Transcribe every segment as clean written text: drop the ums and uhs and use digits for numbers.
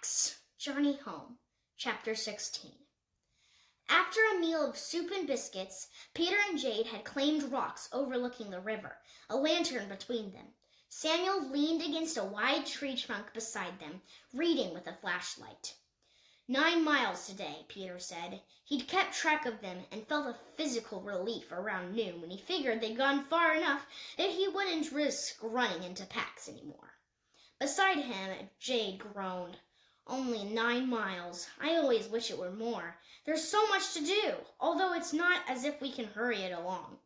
PAX, Journey Home, Chapter 16. After a meal of soup and biscuits, Peter and Jade had claimed rocks overlooking the river, a lantern between them. Samuel leaned against a wide tree trunk beside them, reading with a flashlight. 9 miles today, Peter said. He'd kept track of them and felt a physical relief around noon when he figured they'd gone far enough that he wouldn't risk running into PAX anymore. Beside him, Jade groaned. Only 9 miles. I always wish it were more. There's so much to do, although it's not as if we can hurry it along.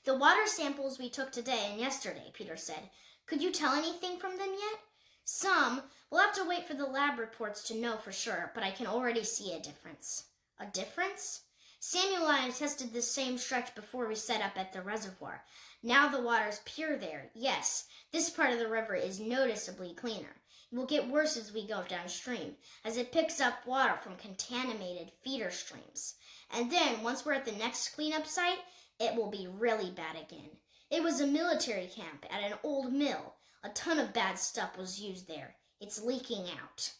The water samples we took today and yesterday, Peter said. Could you tell anything from them yet? Some. We'll have to wait for the lab reports to know for sure, but I can already see a difference. A difference? Samuel and I tested this same stretch before we set up at the reservoir. Now the water's pure there. Yes, this part of the river is noticeably cleaner. It will get worse as we go downstream, as it picks up water from contaminated feeder streams. And then, once we're at the next cleanup site, it will be really bad again. It was a military camp at an old mill. A ton of bad stuff was used there. It's leaking out.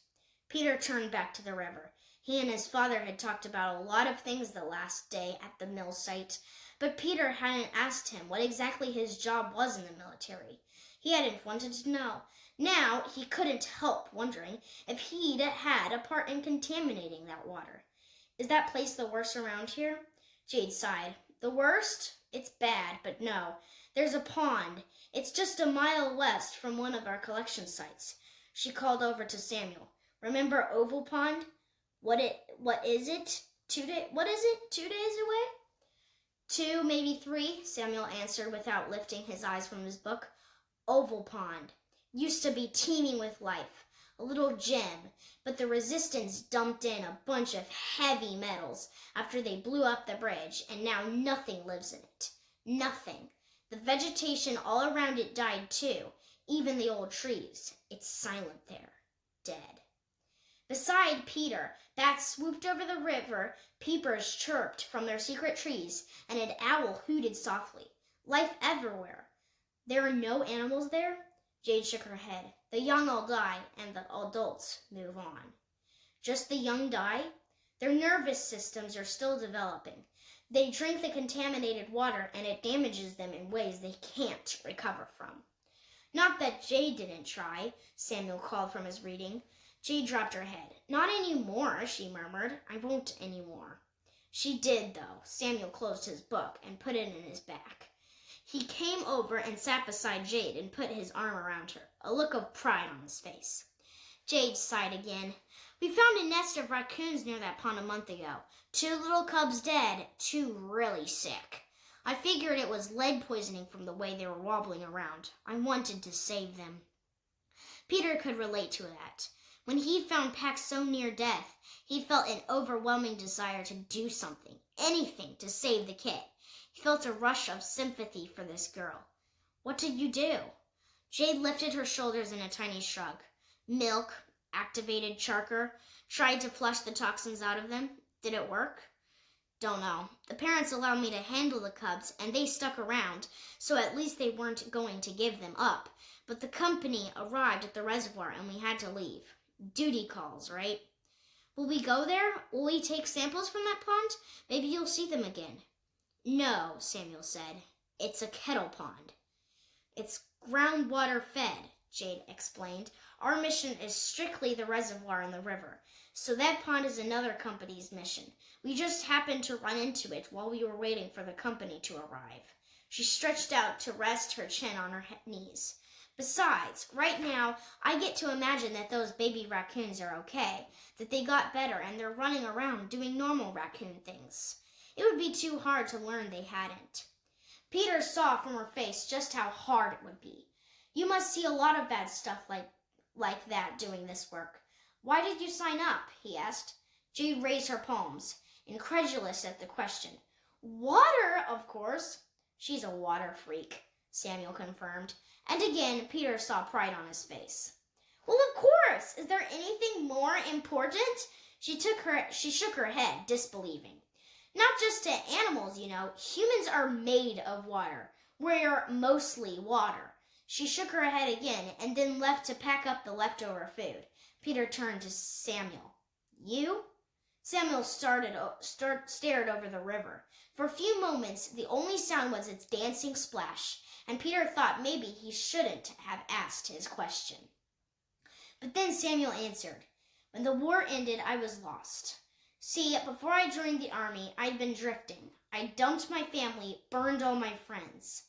Peter turned back to the river. He and his father had talked about a lot of things the last day at the mill site, but Peter hadn't asked him what exactly his job was in the military. He hadn't wanted to know. Now he couldn't help wondering if he'd had a part in contaminating that water. Is that place the worst around here? Jade sighed. The worst? It's bad, but no. There's a pond. It's just a mile west from one of our collection sites. She called over to Samuel. Remember Oval Pond? What is it? 2 days? What is it? 2 days away? 2, maybe 3, Samuel answered without lifting his eyes from his book. Oval Pond. Used to be teeming with life. A little gem, but the resistance dumped in a bunch of heavy metals after they blew up the bridge, and now nothing lives in it. Nothing. The vegetation all around it died too, even the old trees. It's silent there, dead. Beside Peter, bats swooped over the river, peepers chirped from their secret trees, and an owl hooted softly. Life everywhere. There are no animals there? Jade shook her head. The young all die, and the adults move on. Just the young die? Their nervous systems are still developing. They drink the contaminated water, and it damages them in ways they can't recover from. Not that Jade didn't try, Samuel called from his reading. Jade dropped her head. Not anymore, she murmured. I won't anymore. She did, though. Samuel closed his book and put it in his back. He came over and sat beside Jade and put his arm around her, a look of pride on his face. Jade sighed again. We found a nest of raccoons near that pond a month ago. 2 little cubs dead, 2 really sick. I figured it was lead poisoning from the way they were wobbling around. I wanted to save them. Peter could relate to that. When he found PAX so near death, he felt an overwhelming desire to do something, anything to save the kid. He felt a rush of sympathy for this girl. What did you do? Jade lifted her shoulders in a tiny shrug. Milk, activated charcoal, tried to flush the toxins out of them. Did it work? Don't know. The parents allowed me to handle the cubs, and they stuck around, so at least they weren't going to give them up. But the company arrived at the reservoir, and we had to leave. Duty calls, right? Will we go there? Will we take samples from that pond? Maybe you'll see them again. No, Samuel said. It's a kettle pond. It's groundwater fed, Jade explained. Our mission is strictly the reservoir and the river, so that pond is another company's mission. We just happened to run into it while we were waiting for the company to arrive. She stretched out to rest her chin on her knees. Besides, right now, I get to imagine that those baby raccoons are okay, that they got better and they're running around doing normal raccoon things. It would be too hard to learn they hadn't. Peter saw from her face just how hard it would be. You must see a lot of bad stuff like that doing this work. Why did you sign up? He asked. Jade raised her palms, incredulous at the question. Water, of course. She's a water freak, Samuel confirmed. And again, Peter saw pride on his face. Well, of course. Is there anything more important? She shook her head, disbelieving. Not just to animals, you know. Humans are made of water. We're mostly water. She shook her head again and then left to pack up the leftover food. Peter turned to Samuel. You? Samuel stared over the river. For a few moments, the only sound was its dancing splash, and Peter thought maybe he shouldn't have asked his question. But then Samuel answered, "When the war ended, I was lost. See, before I joined the army, I'd been drifting. I dumped my family, burned all my friends.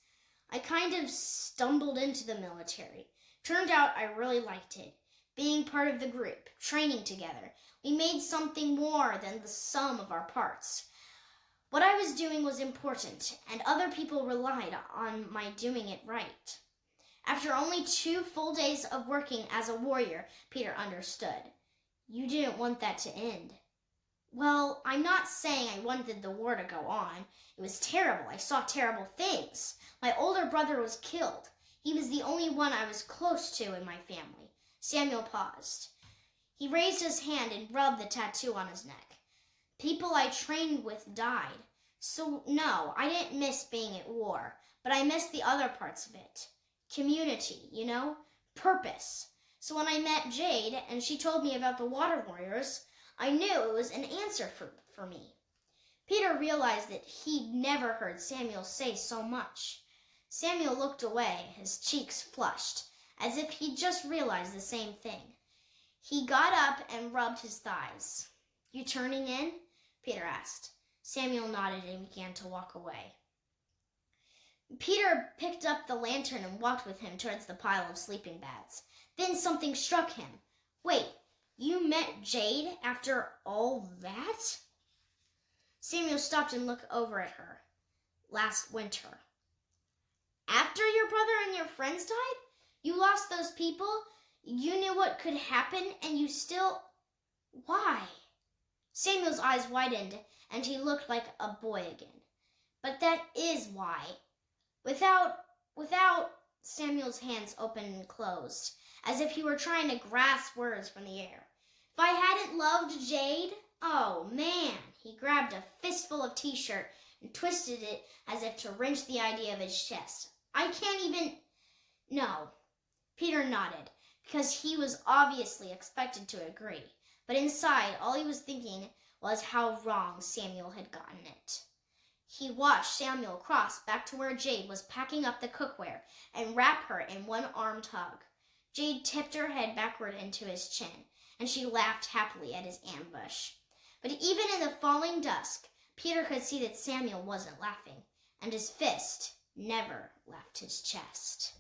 I kind of stumbled into the military. Turned out I really liked it. Being part of the group, training together. We made something more than the sum of our parts. What I was doing was important, and other people relied on my doing it right." After only 2 full days of working as a warrior, Peter understood. "You didn't want that to end." "Well, I'm not saying I wanted the war to go on. It was terrible. I saw terrible things. My older brother was killed. He was the only one I was close to in my family." Samuel paused. He raised his hand and rubbed the tattoo on his neck. "People I trained with died. So no, I didn't miss being at war, but I missed the other parts of it. Community, you know? Purpose. So when I met Jade and she told me about the Water Warriors, I knew it was an answer for me." Peter realized that he'd never heard Samuel say so much. Samuel looked away, his cheeks flushed, as if he'd just realized the same thing. He got up and rubbed his thighs. "You turning in?" Peter asked. Samuel nodded and began to walk away. Peter picked up the lantern and walked with him towards the pile of sleeping bags. Then something struck him. "Wait, you met Jade after all that?" Samuel stopped and looked over at her. "Last winter." "After your brother and your friends died? You lost those people? You knew what could happen and you still... Why?" Samuel's eyes widened and he looked like a boy again. "But that is why. Without... Samuel's hands opened and closed, as if he were trying to grasp words from the air. "If I hadn't loved Jade, oh man," he grabbed a fistful of t-shirt and twisted it as if to wrench the idea of his chest. "I can't even..." "No." Peter nodded, because he was obviously expected to agree, but inside all he was thinking was how wrong Samuel had gotten it. He watched Samuel cross back to where Jade was packing up the cookware and wrap her in one armed hug. Jade tipped her head backward into his chin, and she laughed happily at his ambush. But even in the falling dusk, Peter could see that Samuel wasn't laughing, and his fist never left his chest.